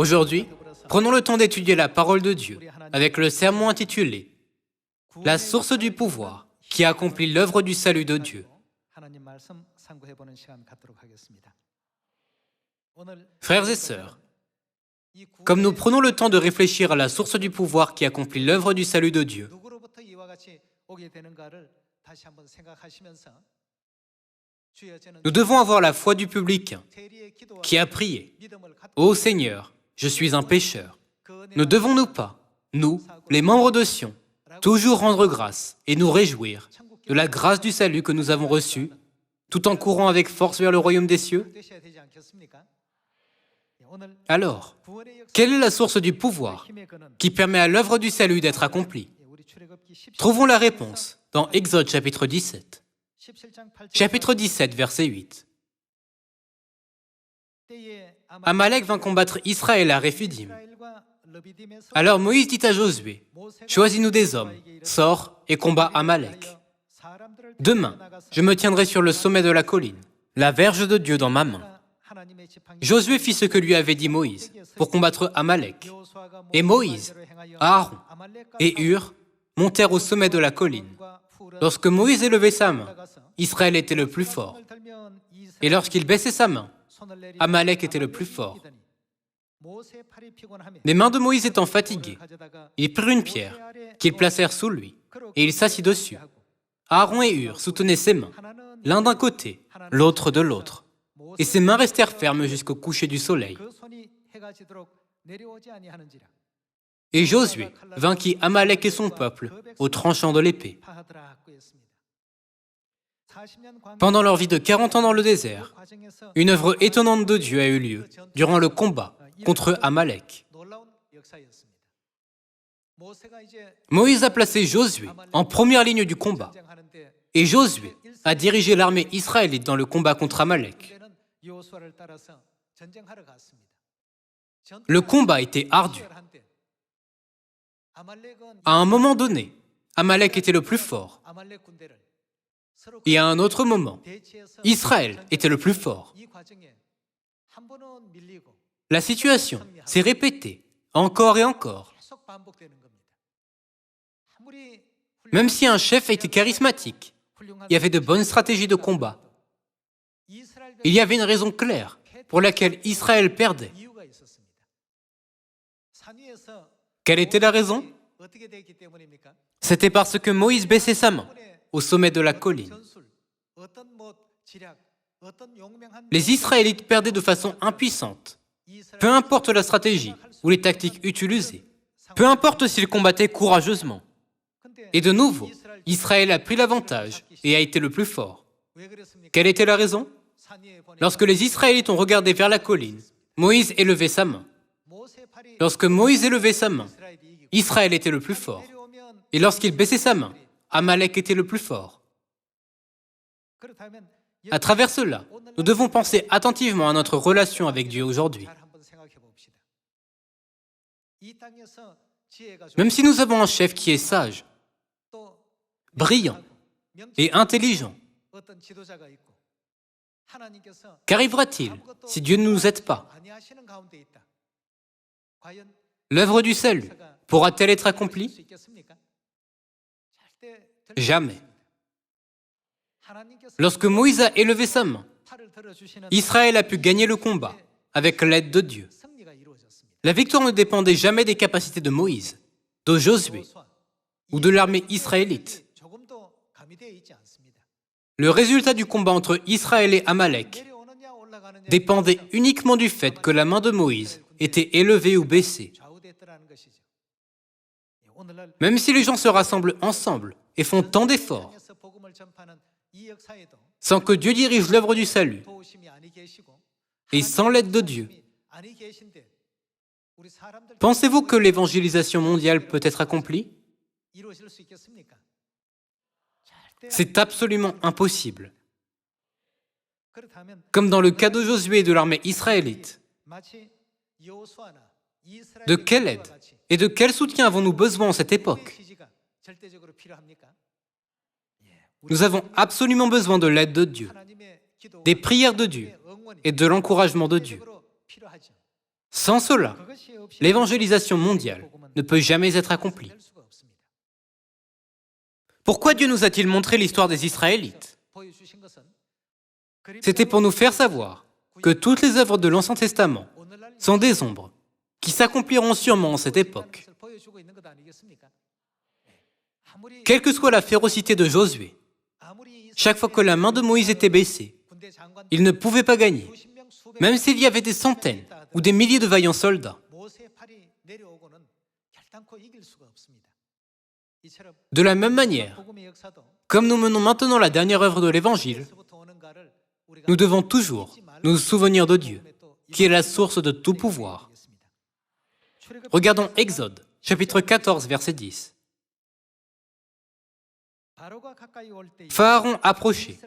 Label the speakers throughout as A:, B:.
A: Aujourd'hui, prenons le temps d'étudier la parole de Dieu avec le sermon intitulé « La source du pouvoir qui accomplit l'œuvre du salut de Dieu ». Frères et sœurs, comme nous prenons le temps de réfléchir à la source du pouvoir qui accomplit l'œuvre du salut de Dieu, nous devons avoir la foi du publicain qui a prié « Ô Seigneur, je suis un pécheur ». Ne devons-nous pas, nous, les membres de Sion, toujours rendre grâce et nous réjouir de la grâce du salut que nous avons reçue, tout en courant avec force vers le royaume des cieux? Alors, quelle est la source du pouvoir qui permet à l'œuvre du salut d'être accomplie? Trouvons la réponse dans Exode chapitre 17. Chapitre 17, verset 8. Amalek vint combattre Israël à Réphidim. Alors Moïse dit à Josué, « Choisis-nous des hommes, sors et combat Amalek. Demain, je me tiendrai sur le sommet de la colline, la verge de Dieu dans ma main. » Josué fit ce que lui avait dit Moïse pour combattre Amalek. Et Moïse, Aaron et Hur montèrent au sommet de la colline. Lorsque Moïse élevait sa main, Israël était le plus fort. Et lorsqu'il baissait sa main, Amalek était le plus fort. Les mains de Moïse étant fatiguées, ils prirent une pierre qu'ils placèrent sous lui, et il s'assit dessus. Aaron et Hur soutenaient ses mains, l'un d'un côté, l'autre de l'autre, et ses mains restèrent fermes jusqu'au coucher du soleil. Et Josué vainquit Amalek et son peuple au tranchant de l'épée. Pendant leur vie de 40 ans dans le désert, une œuvre étonnante de Dieu a eu lieu durant le combat contre Amalek. Moïse a placé Josué en première ligne du combat, et Josué a dirigé l'armée israélite dans le combat contre Amalek. Le combat était ardu. À un moment donné, Amalek était le plus fort. Et à un autre moment, Israël était le plus fort. La situation s'est répétée encore et encore. Même si un chef était charismatique, il y avait de bonnes stratégies de combat. Il y avait une raison claire pour laquelle Israël perdait. Quelle était la raison? C'était parce que Moïse baissait sa main au sommet de la colline. Les Israélites perdaient de façon impuissante. Peu importe la stratégie ou les tactiques utilisées, peu importe s'ils combattaient courageusement. Et de nouveau, Israël a pris l'avantage et a été le plus fort. Quelle était la raison? Lorsque les Israélites ont regardé vers la colline, Moïse élevait sa main. Lorsque Moïse élevait sa main, Israël était le plus fort. Et lorsqu'il baissait sa main, Amalek était le plus fort. À travers cela, nous devons penser attentivement à notre relation avec Dieu aujourd'hui. Même si nous avons un chef qui est sage, brillant et intelligent, qu'arrivera-t-il si Dieu ne nous aide pas? L'œuvre du salut pourra-t-elle être accomplie? Jamais. Lorsque Moïse a élevé sa main, Israël a pu gagner le combat avec l'aide de Dieu. La victoire ne dépendait jamais des capacités de Moïse, de Josué ou de l'armée israélite. Le résultat du combat entre Israël et Amalek dépendait uniquement du fait que la main de Moïse était élevée ou baissée. Même si les gens se rassemblent ensemble et font tant d'efforts, sans que Dieu dirige l'œuvre du salut et sans l'aide de Dieu, pensez-vous que l'évangélisation mondiale peut être accomplie? C'est absolument impossible. Comme dans le cas de Josué et de l'armée israélite, de quelle aide et de quel soutien avons-nous besoin en cette époque? Nous avons absolument besoin de l'aide de Dieu, des prières de Dieu et de l'encouragement de Dieu. Sans cela, l'évangélisation mondiale ne peut jamais être accomplie. Pourquoi Dieu nous a-t-il montré l'histoire des Israélites? C'était pour nous faire savoir que toutes les œuvres de l'Ancien Testament sont des ombres qui s'accompliront sûrement en cette époque. Quelle que soit la férocité de Josué, chaque fois que la main de Moïse était baissée, il ne pouvait pas gagner, même s'il y avait des centaines ou des milliers de vaillants soldats. De la même manière, comme nous menons maintenant la dernière œuvre de l'Évangile, nous devons toujours nous souvenir de Dieu, qui est la source de tout pouvoir. Regardons Exode, chapitre 14, verset 10. Pharaon approchait.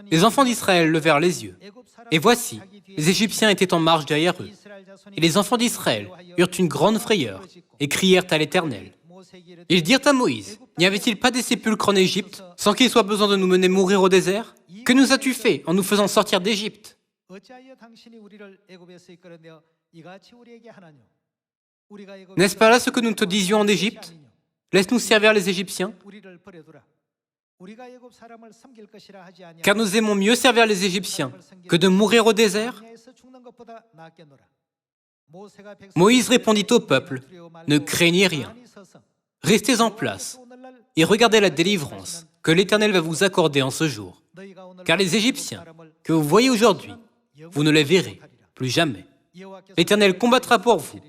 A: Les enfants d'Israël levèrent les yeux. Et voici, les Égyptiens étaient en marche derrière eux. Et les enfants d'Israël eurent une grande frayeur et crièrent à l'Éternel. Ils dirent à Moïse, n'y avait-il pas des sépulcres en Égypte, sans qu'il soit besoin de nous mener mourir au désert? Que nous as-tu fait en nous faisant sortir d'Égypte? N'est-ce pas là ce que nous te disions en Égypte? Laisse-nous servir les Égyptiens. Car nous aimons mieux servir les Égyptiens que de mourir au désert. Moïse répondit au peuple, ne craignez rien. Restez en place et regardez la délivrance que l'Éternel va vous accorder en ce jour. Car les Égyptiens que vous voyez aujourd'hui, vous ne les verrez plus jamais. L'Éternel combattra pour vous,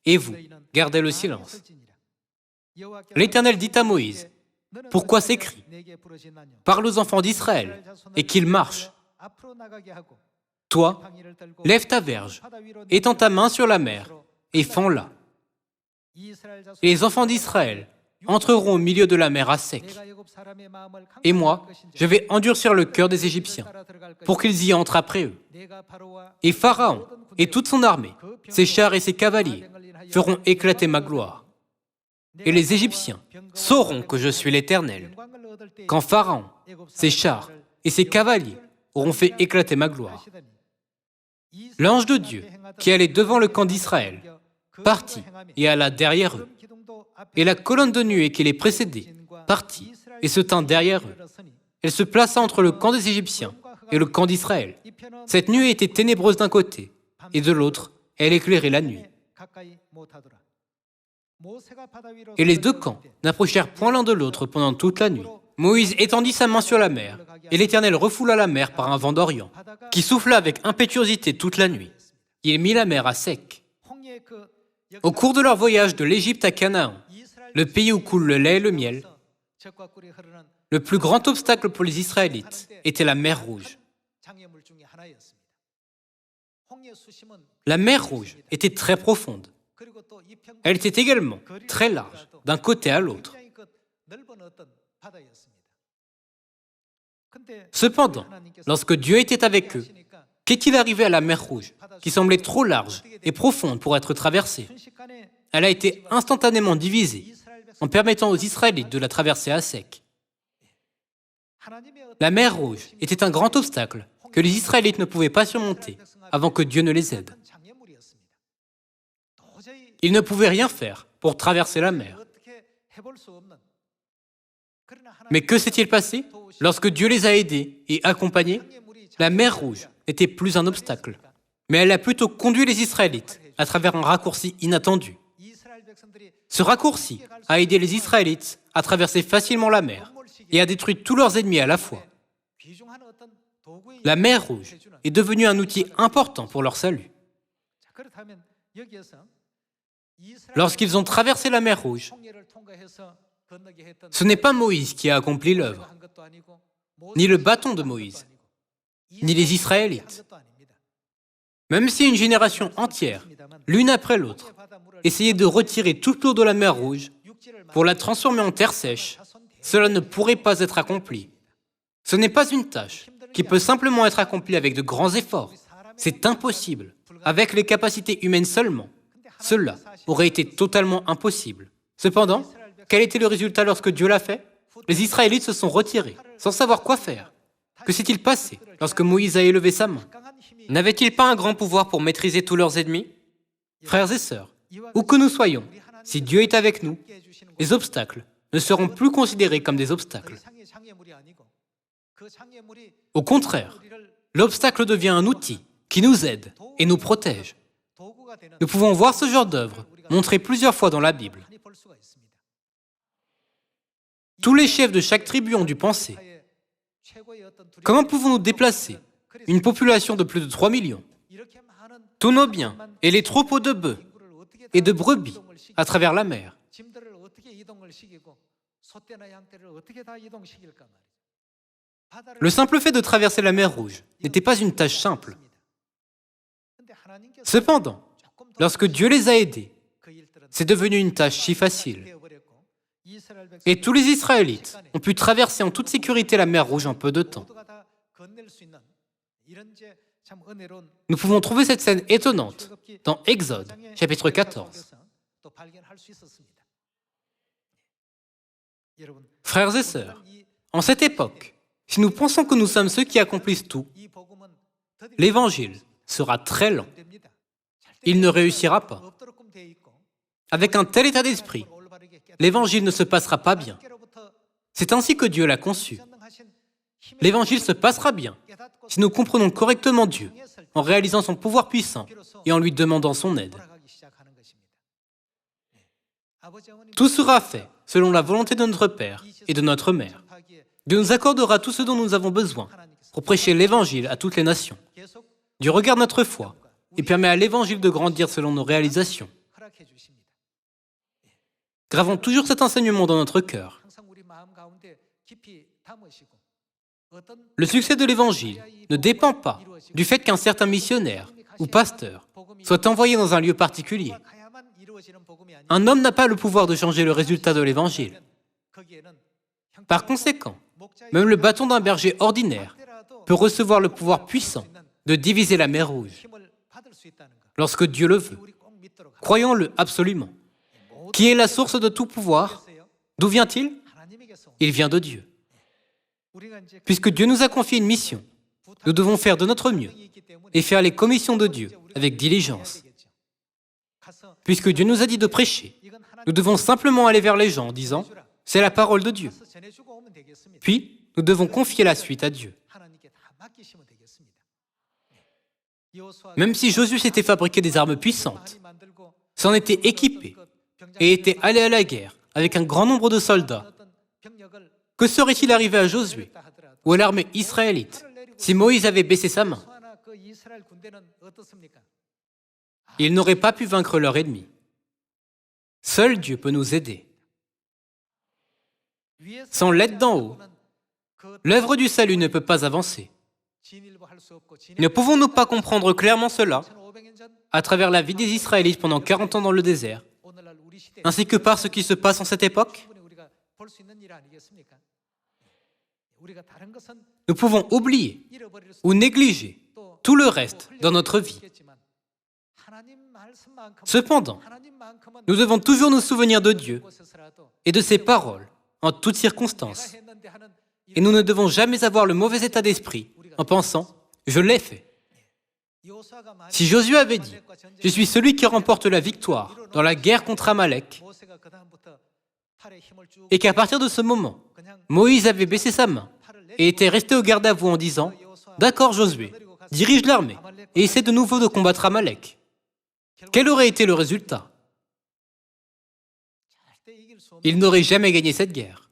A: et vous, gardez le silence. L'Éternel dit à Moïse, pourquoi ces cris? Parle aux enfants d'Israël, et qu'ils marchent. Toi, lève ta verge, étends ta main sur la mer, et fends-la. Et les enfants d'Israël entreront au milieu de la mer à sec. Et moi, je vais endurcir le cœur des Égyptiens, pour qu'ils y entrent après eux. Et Pharaon et toute son armée, ses chars et ses cavaliers, feront éclater ma gloire. Et les Égyptiens sauront que je suis l'Éternel, quand Pharaon, ses chars et ses cavaliers auront fait éclater ma gloire. L'ange de Dieu, qui allait devant le camp d'Israël, partit et alla derrière eux. Et la colonne de nuée qui les précédait partit et se tint derrière eux. Elle se plaça entre le camp des Égyptiens et le camp d'Israël. Cette nuée était ténébreuse d'un côté, et de l'autre, elle éclairait la nuit. Et les deux camps n'approchèrent point l'un de l'autre pendant toute la nuit. Moïse étendit sa main sur la mer, et l'Éternel refoula la mer par un vent d'Orient, qui souffla avec impétuosité toute la nuit. Il mit la mer à sec. Au cours de leur voyage de l'Égypte à Canaan, le pays où coule le lait et le miel, le plus grand obstacle pour les Israélites était la mer Rouge. La mer Rouge était très profonde. Elle était également très large, d'un côté à l'autre. Cependant, lorsque Dieu était avec eux, qu'est-il arrivé à la mer Rouge, qui semblait trop large et profonde pour être traversée? Elle a été instantanément divisée, en permettant aux Israélites de la traverser à sec. La mer Rouge était un grand obstacle que les Israélites ne pouvaient pas surmonter avant que Dieu ne les aide. Ils ne pouvaient rien faire pour traverser la mer. Mais que s'est-il passé? Lorsque Dieu les a aidés et accompagnés, la mer Rouge n'était plus un obstacle, mais elle a plutôt conduit les Israélites à travers un raccourci inattendu. Ce raccourci a aidé les Israélites à traverser facilement la mer et a détruit tous leurs ennemis à la fois. La mer Rouge est devenue un outil important pour leur salut. Lorsqu'ils ont traversé la mer Rouge, ce n'est pas Moïse qui a accompli l'œuvre, ni le bâton de Moïse, ni les Israélites. Même si une génération entière, l'une après l'autre, essayait de retirer toute l'eau de la mer Rouge pour la transformer en terre sèche, cela ne pourrait pas être accompli. Ce n'est pas une tâche qui peut simplement être accomplie avec de grands efforts. C'est impossible. Avec les capacités humaines seulement, cela aurait été totalement impossible. Cependant, quel était le résultat lorsque Dieu l'a fait? Les Israélites se sont retirés, sans savoir quoi faire. Que s'est-il passé lorsque Moïse a élevé sa main? N'avait-il pas un grand pouvoir pour maîtriser tous leurs ennemis? Frères et sœurs, où que nous soyons, si Dieu est avec nous, les obstacles ne seront plus considérés comme des obstacles. Au contraire, l'obstacle devient un outil qui nous aide et nous protège. Nous pouvons voir ce genre d'œuvre montré plusieurs fois dans la Bible. Tous les chefs de chaque tribu ont dû penser, comment pouvons-nous déplacer une population de plus de 3 millions, tous nos biens et les troupeaux de bœufs et de brebis à travers la mer? Le simple fait de traverser la mer Rouge n'était pas une tâche simple. Cependant, lorsque Dieu les a aidés, c'est devenu une tâche si facile. Et tous les Israélites ont pu traverser en toute sécurité la mer Rouge en peu de temps. Nous pouvons trouver cette scène étonnante dans Exode, chapitre 14. Frères et sœurs, en cette époque, si nous pensons que nous sommes ceux qui accomplissent tout, l'Évangile sera très lent. Il ne réussira pas. Avec un tel état d'esprit, l'Évangile ne se passera pas bien. C'est ainsi que Dieu l'a conçu. L'Évangile se passera bien si nous comprenons correctement Dieu, en réalisant son pouvoir puissant et en lui demandant son aide. Tout sera fait selon la volonté de notre Père et de notre Mère. Dieu nous accordera tout ce dont nous avons besoin pour prêcher l'Évangile à toutes les nations. Dieu regarde notre foi et permet à l'Évangile de grandir selon nos réalisations. Gravons toujours cet enseignement dans notre cœur. Le succès de l'Évangile ne dépend pas du fait qu'un certain missionnaire ou pasteur soit envoyé dans un lieu particulier. Un homme n'a pas le pouvoir de changer le résultat de l'Évangile. Par conséquent, même le bâton d'un berger ordinaire peut recevoir le pouvoir puissant de diviser la mer Rouge, lorsque Dieu le veut. Croyons-le absolument. Qui est la source de tout pouvoir? D'où vient-il? Il vient de Dieu. Puisque Dieu nous a confié une mission, nous devons faire de notre mieux et faire les commissions de Dieu avec diligence. Puisque Dieu nous a dit de prêcher, nous devons simplement aller vers les gens en disant « c'est la parole de Dieu ». Puis, nous devons confier la suite à Dieu. Même si Josué s'était fabriqué des armes puissantes, s'en était équipé et était allé à la guerre avec un grand nombre de soldats, que serait-il arrivé à Josué ou à l'armée israélite si Moïse avait baissé sa main? Ils n'auraient pas pu vaincre leur ennemi. Seul Dieu peut nous aider. Sans l'aide d'en haut, l'œuvre du salut ne peut pas avancer. Ne pouvons-nous pas comprendre clairement cela à travers la vie des Israélites pendant 40 ans dans le désert, ainsi que par ce qui se passe en cette époque? Nous pouvons oublier ou négliger tout le reste dans notre vie. Cependant, nous devons toujours nous souvenir de Dieu et de ses paroles en toutes circonstances. Et nous ne devons jamais avoir le mauvais état d'esprit en pensant « je l'ai fait ». Si Josué avait dit « je suis celui qui remporte la victoire dans la guerre contre Amalek », et qu'à partir de ce moment, Moïse avait baissé sa main et était resté au garde à vous en disant « d'accord Josué, dirige l'armée et essaie de nouveau de combattre Amalek », quel aurait été le résultat? Il n'aurait jamais gagné cette guerre.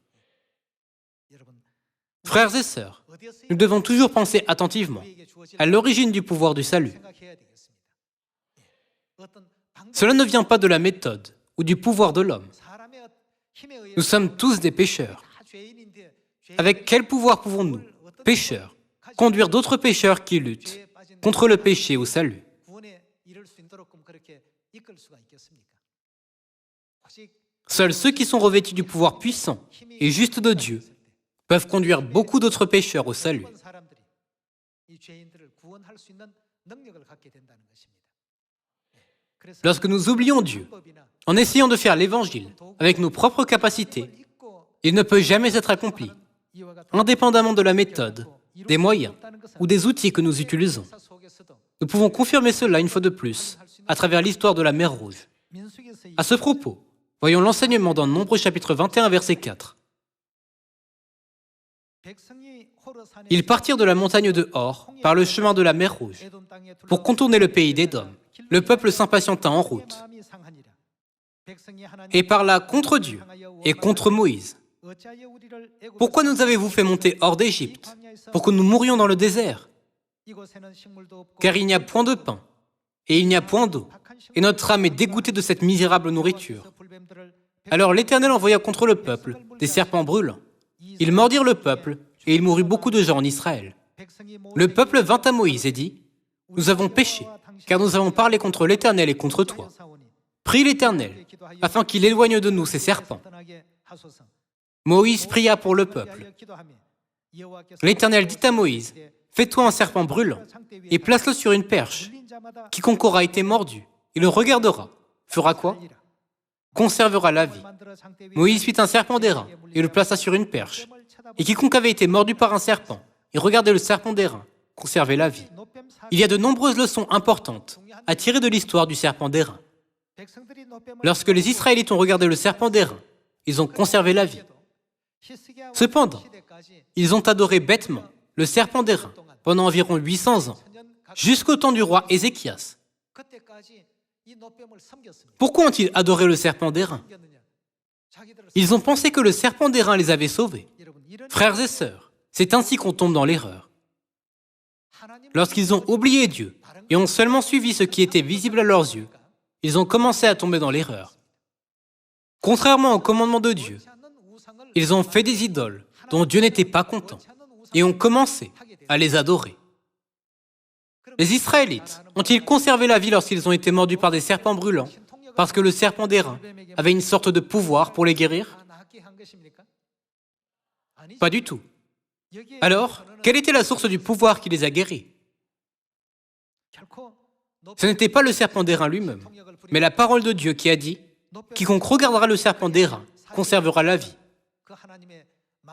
A: Frères et sœurs, nous devons toujours penser attentivement à l'origine du pouvoir du salut. Cela ne vient pas de la méthode ou du pouvoir de l'homme. Nous sommes tous des pécheurs. Avec quel pouvoir pouvons-nous, pécheurs, conduire d'autres pécheurs qui luttent contre le péché au salut? Seuls ceux qui sont revêtus du pouvoir puissant et juste de Dieu peuvent conduire beaucoup d'autres pécheurs au salut. Lorsque nous oublions Dieu, en essayant de faire l'Évangile avec nos propres capacités, il ne peut jamais être accompli, indépendamment de la méthode, des moyens ou des outils que nous utilisons. Nous pouvons confirmer cela une fois de plus à travers l'histoire de la mer Rouge. À ce propos, voyons l'enseignement dans Nombre chapitre 21, verset 4. Ils partirent de la montagne de Hor par le chemin de la mer Rouge pour contourner le pays d'Édom. Le peuple s'impatienta en route et parla contre Dieu et contre Moïse. Pourquoi nous avez-vous fait monter hors d'Égypte pour que nous mourions dans le désert? Car il n'y a point de pain et il n'y a point d'eau, et notre âme est dégoûtée de cette misérable nourriture. Alors l'Éternel envoya contre le peuple des serpents brûlants. Ils mordirent le peuple, et il mourut beaucoup de gens en Israël. Le peuple vint à Moïse et dit, « Nous avons péché, car nous avons parlé contre l'Éternel et contre toi. Prie l'Éternel, afin qu'il éloigne de nous ces serpents. » Moïse pria pour le peuple. L'Éternel dit à Moïse, « Fais-toi un serpent brûlant, et place-le sur une perche. Quiconque aura été mordu, il le regardera. Fera quoi? Conservera la vie. » Moïse fit un serpent d'airain, et le plaça sur une perche. Et quiconque avait été mordu par un serpent, et regardait le serpent d'airain, conservait la vie. Il y a de nombreuses leçons importantes à tirer de l'histoire du serpent d'airain. Lorsque les Israélites ont regardé le serpent d'airain, ils ont conservé la vie. Cependant, ils ont adoré bêtement le serpent d'airain pendant environ 800 ans, jusqu'au temps du roi Ézéchias. Pourquoi ont-ils adoré le serpent d'airain? Ils ont pensé que le serpent d'airain les avait sauvés. Frères et sœurs, c'est ainsi qu'on tombe dans l'erreur. Lorsqu'ils ont oublié Dieu et ont seulement suivi ce qui était visible à leurs yeux, ils ont commencé à tomber dans l'erreur. Contrairement au commandement de Dieu, ils ont fait des idoles dont Dieu n'était pas content et ont commencé à les adorer. Les Israélites ont-ils conservé la vie lorsqu'ils ont été mordus par des serpents brûlants parce que le serpent d'airain avait une sorte de pouvoir pour les guérir? Pas du tout. Alors, quelle était la source du pouvoir qui les a guéris? Ce n'était pas le serpent d'airain lui-même, mais la parole de Dieu qui a dit « Quiconque regardera le serpent d'airain conservera la vie ».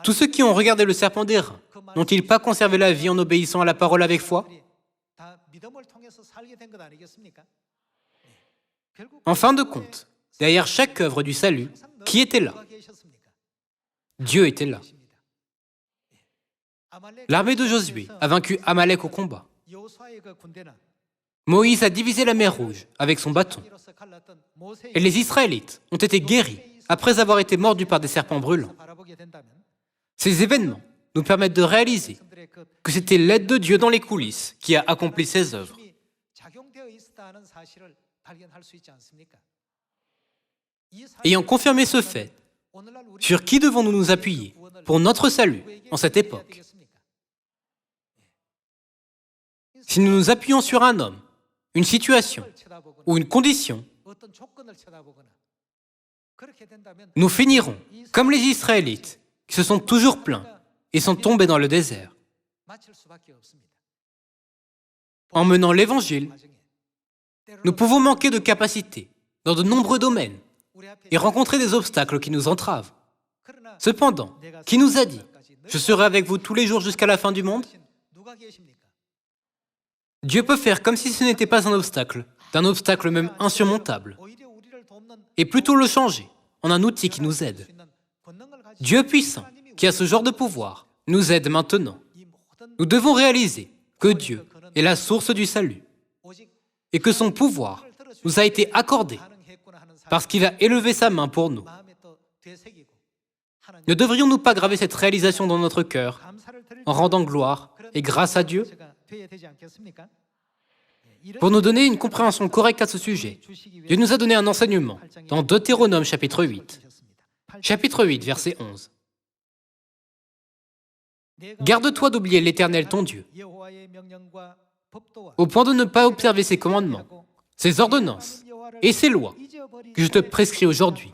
A: Tous ceux qui ont regardé le serpent d'airain n'ont-ils pas conservé la vie en obéissant à la parole avec foi? En fin de compte, derrière chaque œuvre du salut, qui était là? Dieu était là. L'armée de Josué a vaincu Amalek au combat. Moïse a divisé la mer Rouge avec son bâton. Et les Israélites ont été guéris après avoir été mordus par des serpents brûlants. Ces événements nous permettent de réaliser que c'était l'aide de Dieu dans les coulisses qui a accompli ces œuvres. Ayant confirmé ce fait, sur qui devons-nous nous appuyer pour notre salut en cette époque? Si nous nous appuyons sur un homme, une situation ou une condition, nous finirons comme les Israélites qui se sont toujours plaints et sont tombés dans le désert. En menant l'Évangile, nous pouvons manquer de capacité dans de nombreux domaines et rencontrer des obstacles qui nous entravent. Cependant, qui nous a dit « Je serai avec vous tous les jours jusqu'à la fin du monde » Dieu peut faire comme si ce n'était pas un obstacle, d'un obstacle même insurmontable, et plutôt le changer en un outil qui nous aide. Dieu puissant, qui a ce genre de pouvoir, nous aide maintenant. Nous devons réaliser que Dieu est la source du salut et que son pouvoir nous a été accordé parce qu'il a élevé sa main pour nous. Ne devrions-nous pas graver cette réalisation dans notre cœur en rendant gloire et grâce à Dieu? Pour nous donner une compréhension correcte à ce sujet, Dieu nous a donné un enseignement dans Deutéronome chapitre 8. Chapitre 8, verset 11. Garde-toi d'oublier l'Éternel ton Dieu, au point de ne pas observer ses commandements, ses ordonnances et ses lois que je te prescris aujourd'hui.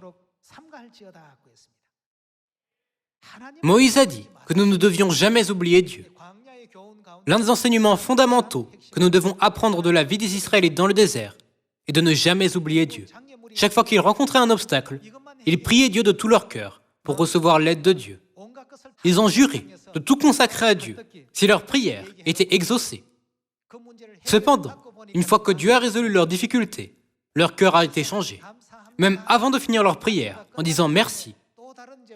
A: Moïse a dit que nous ne devions jamais oublier Dieu. L'un des enseignements fondamentaux que nous devons apprendre de la vie des Israélites dans le désert est de ne jamais oublier Dieu. Chaque fois qu'ils rencontraient un obstacle, ils priaient Dieu de tout leur cœur pour recevoir l'aide de Dieu. Ils ont juré de tout consacrer à Dieu si leur prière était exaucée. Cependant, une fois que Dieu a résolu leurs difficultés, Leur cœur a été changé. Même avant de finir leur prière, en disant merci,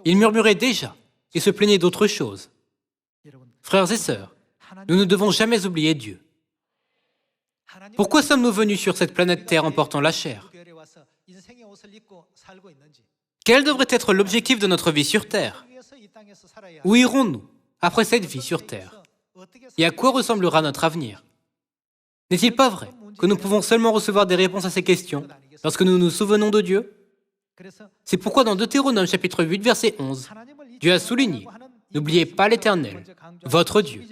A: ils murmuraient déjà et se plaignaient d'autre chose. Frères et sœurs, nous ne devons jamais oublier Dieu. Pourquoi sommes-nous venus sur cette planète Terre en portant la chair? Quel devrait être l'objectif de notre vie sur Terre? Où irons-nous après cette vie sur Terre? Et à quoi ressemblera notre avenir? N'est-il pas vrai que nous pouvons seulement recevoir des réponses à ces questions lorsque nous nous souvenons de Dieu? C'est pourquoi dans Deutéronome chapitre 8, verset 11, Dieu a souligné « N'oubliez pas l'Éternel, votre Dieu ».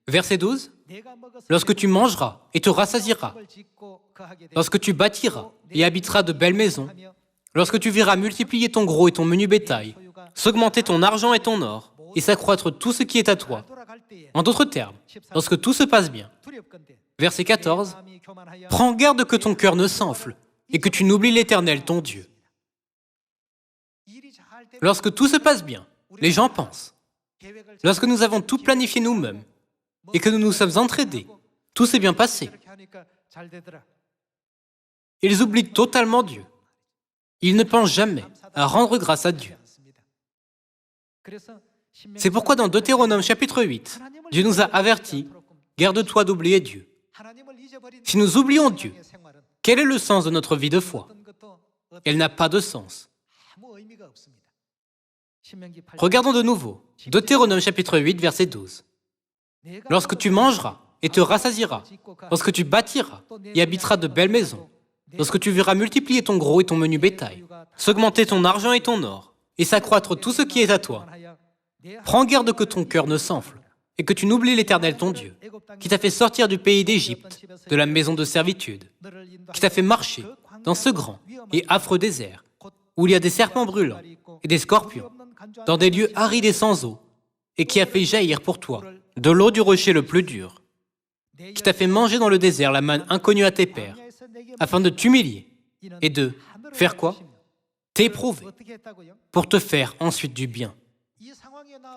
A: Verset 12, « Lorsque tu mangeras et te rassasieras, lorsque tu bâtiras et habiteras de belles maisons, lorsque tu verras multiplier ton gros et ton menu bétail, s'augmenter ton argent et ton or, et s'accroître tout ce qui est à toi. » En d'autres termes, lorsque tout se passe bien. Verset 14, « Prends garde que ton cœur ne s'enfle et que tu n'oublies l'Éternel, ton Dieu. » Lorsque tout se passe bien, les gens pensent. Lorsque nous avons tout planifié nous-mêmes et que nous nous sommes entraidés, tout s'est bien passé. Ils oublient totalement Dieu. Ils ne pensent jamais à rendre grâce à Dieu. C'est pourquoi dans Deutéronome chapitre 8, Dieu nous a avertis, « Garde-toi d'oublier Dieu. » Si nous oublions Dieu, quel est le sens de notre vie de foi? Elle n'a pas de sens. Regardons de nouveau Deutéronome chapitre 8, verset 12. « Lorsque tu mangeras et te rassasieras, lorsque tu bâtiras et habiteras de belles maisons, lorsque tu verras multiplier ton gros et ton menu bétail, s'augmenter ton argent et ton or, et s'accroître tout ce qui est à toi, prends garde que ton cœur ne s'enfle, et que tu n'oublies l'Éternel ton Dieu, qui t'a fait sortir du pays d'Égypte, de la maison de servitude, qui t'a fait marcher dans ce grand et affreux désert, où il y a des serpents brûlants et des scorpions, dans des lieux arides et sans eau, et qui a fait jaillir pour toi de l'eau du rocher le plus dur, qui t'a fait manger dans le désert la manne inconnue à tes pères, afin de t'humilier et de faire quoi? T'éprouver, pour te faire ensuite du bien.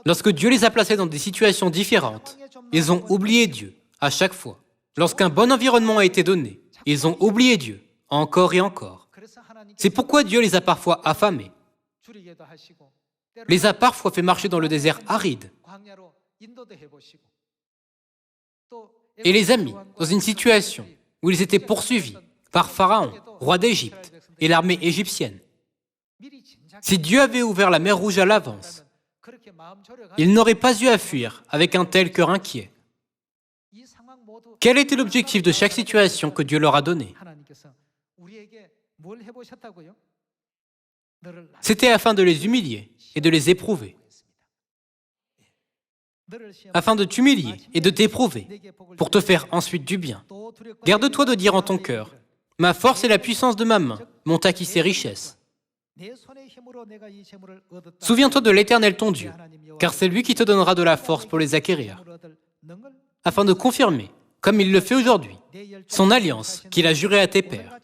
A: Lorsque Dieu les a placés dans des situations différentes, ils ont oublié Dieu à chaque fois. Lorsqu'un bon environnement a été donné, ils ont oublié Dieu encore et encore. C'est pourquoi Dieu les a parfois affamés, les a parfois fait marcher dans le désert aride et les a mis dans une situation où ils étaient poursuivis par Pharaon, roi d'Égypte, et l'armée égyptienne. Si Dieu avait ouvert la mer Rouge à l'avance, ils n'auraient pas eu à fuir avec un tel cœur inquiet. Quel était l'objectif de chaque situation que Dieu leur a donnée? C'était afin de les humilier et de les éprouver. Afin de t'humilier et de t'éprouver, pour te faire ensuite du bien. Garde-toi de dire en ton cœur, « Ma force et la puissance de ma main m'ont acquis ces richesses. » Souviens-toi de l'Éternel ton Dieu, car c'est lui qui te donnera de la force pour les acquérir, afin de confirmer, comme il le fait aujourd'hui, son alliance qu'il a jurée à tes pères.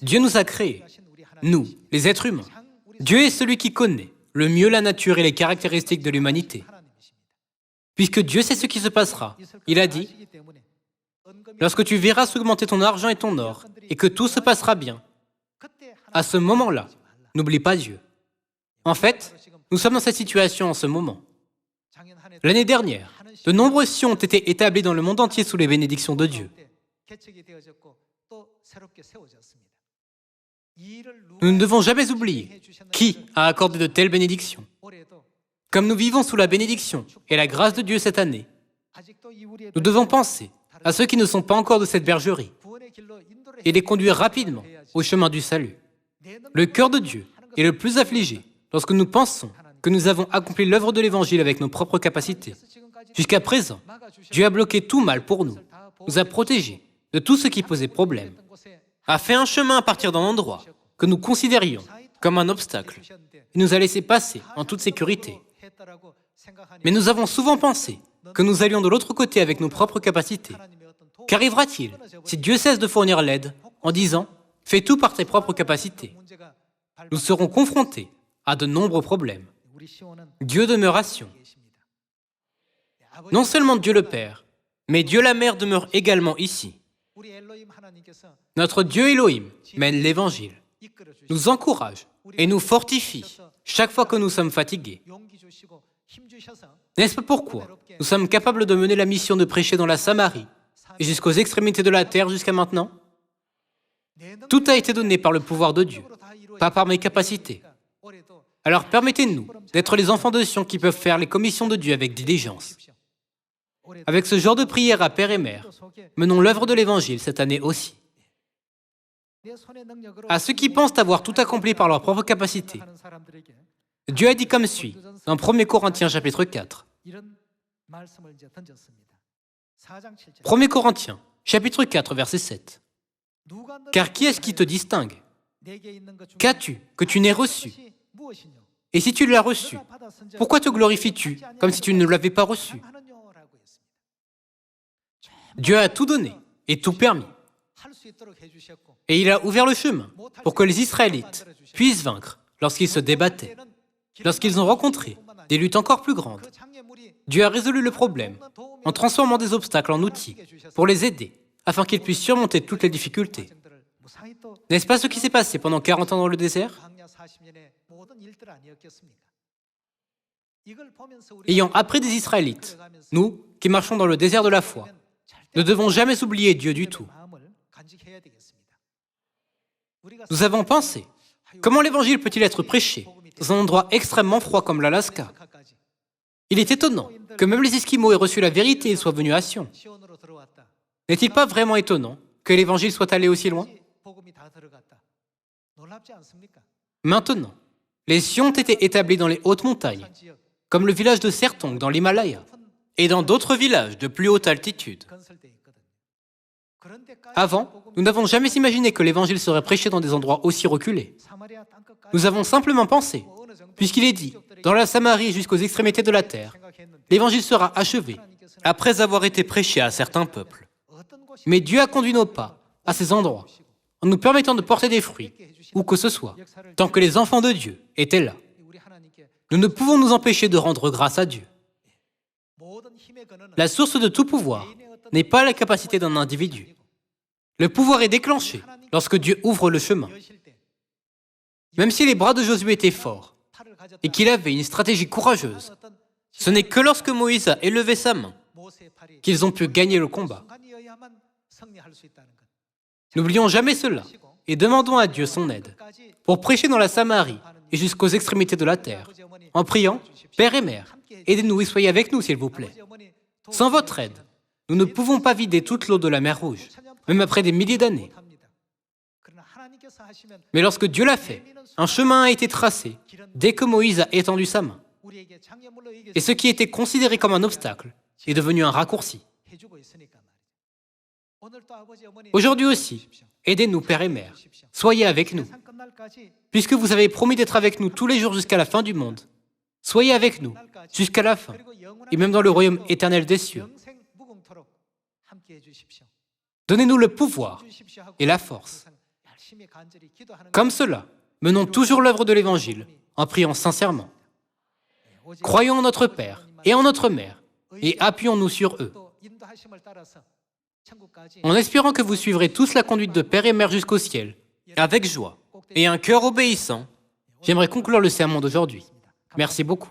A: Dieu nous a créés, nous, les êtres humains. Dieu est celui qui connaît le mieux la nature et les caractéristiques de l'humanité. Puisque Dieu sait ce qui se passera, il a dit, « Lorsque tu verras s'augmenter ton argent et ton or, et que tout se passera bien, à ce moment-là, n'oublie pas Dieu. » En fait, nous sommes dans cette situation en ce moment. L'année dernière, de nombreux cieux ont été établis dans le monde entier sous les bénédictions de Dieu. Nous ne devons jamais oublier qui a accordé de telles bénédictions. Comme nous vivons sous la bénédiction et la grâce de Dieu cette année, nous devons penser à ceux qui ne sont pas encore de cette bergerie et les conduire rapidement au chemin du salut. Le cœur de Dieu est le plus affligé lorsque nous pensons que nous avons accompli l'œuvre de l'Évangile avec nos propres capacités. Jusqu'à présent, Dieu a bloqué tout mal pour nous, nous a protégés de tout ce qui posait problème, a fait un chemin à partir d'un endroit que nous considérions comme un obstacle et nous a laissé passer en toute sécurité. Mais nous avons souvent pensé que nous allions de l'autre côté avec nos propres capacités. Qu'arrivera-t-il si Dieu cesse de fournir l'aide en disant « Fais tout par tes propres capacités » Nous serons confrontés à de nombreux problèmes. Dieu demeure à Sion. Non seulement Dieu le Père, Mais Dieu la Mère demeure également ici. Notre Dieu Elohim mène l'Évangile, nous encourage et nous fortifie chaque fois que nous sommes fatigués. N'est-ce pas pourquoi nous sommes capables de mener la mission de prêcher dans la Samarie et jusqu'aux extrémités de la terre jusqu'à maintenant? Tout a été donné par le pouvoir de Dieu, pas par mes capacités. Alors permettez-nous d'être les enfants de Sion qui peuvent faire les commissions de Dieu avec diligence. Avec ce genre de prière à Père et Mère, menons l'œuvre de l'Évangile cette année aussi. À ceux qui pensent avoir tout accompli par leur propre capacité, Dieu a dit comme suit, dans 1 Corinthiens chapitre 4. 1 Corinthiens chapitre 4, verset 7. Car qui est-ce qui te distingue? Qu'as-tu que tu n'aies reçu? Et si tu l'as reçu, pourquoi te glorifies-tu comme si tu ne l'avais pas reçu? Dieu a tout donné et tout permis. Et il a ouvert le chemin pour que les Israélites puissent vaincre lorsqu'ils se débattaient. Lorsqu'ils ont rencontré des luttes encore plus grandes, Dieu a résolu le problème en transformant des obstacles en outils pour les aider afin qu'ils puissent surmonter toutes les difficultés. N'est-ce pas ce qui s'est passé pendant 40 ans dans le désert? Ayant appris des Israélites, nous, qui marchons dans le désert de la foi, ne devons jamais oublier Dieu du tout. Nous avons pensé, comment l'Évangile peut-il être prêché dans un endroit extrêmement froid comme l'Alaska? Il est étonnant que même les Esquimaux aient reçu la vérité et soient venus à Sion. N'est-il pas vraiment étonnant que l'Évangile soit allé aussi loin? Maintenant, les Sions ont été établis dans les hautes montagnes, comme le village de Sertong dans l'Himalaya, et dans d'autres villages de plus haute altitude. Avant, nous n'avons jamais imaginé que l'Évangile serait prêché dans des endroits aussi reculés. Nous avons simplement pensé, puisqu'il est dit, dans la Samarie jusqu'aux extrémités de la terre, l'Évangile sera achevé, après avoir été prêché à certains peuples. Mais Dieu a conduit nos pas à ces endroits, en nous permettant de porter des fruits, où que ce soit, tant que les enfants de Dieu étaient là. Nous ne pouvons nous empêcher de rendre grâce à Dieu. La source de tout pouvoir n'est pas la capacité d'un individu. Le pouvoir est déclenché lorsque Dieu ouvre le chemin. Même si les bras de Josué étaient forts et qu'il avait une stratégie courageuse, ce n'est que lorsque Moïse a élevé sa main qu'ils ont pu gagner le combat. N'oublions jamais cela et demandons à Dieu son aide pour prêcher dans la Samarie et jusqu'aux extrémités de la terre, en priant, Père et Mère, aidez-nous et soyez avec nous, s'il vous plaît. Sans votre aide, nous ne pouvons pas vider toute l'eau de la mer Rouge, même après des milliers d'années. Mais lorsque Dieu l'a fait, un chemin a été tracé dès que Moïse a étendu sa main. Et ce qui était considéré comme un obstacle est devenu un raccourci. Aujourd'hui aussi, aidez-nous, Père et Mère. Soyez avec nous. Puisque vous avez promis d'être avec nous tous les jours jusqu'à la fin du monde, soyez avec nous jusqu'à la fin, et même dans le royaume éternel des cieux. Donnez-nous le pouvoir et la force. Comme cela, menons toujours l'œuvre de l'Évangile en priant sincèrement. Croyons en notre Père et en notre Mère et appuyons-nous sur eux. En espérant que vous suivrez tous la conduite de Père et Mère jusqu'au ciel, avec joie et un cœur obéissant, j'aimerais conclure le sermon d'aujourd'hui. Merci beaucoup.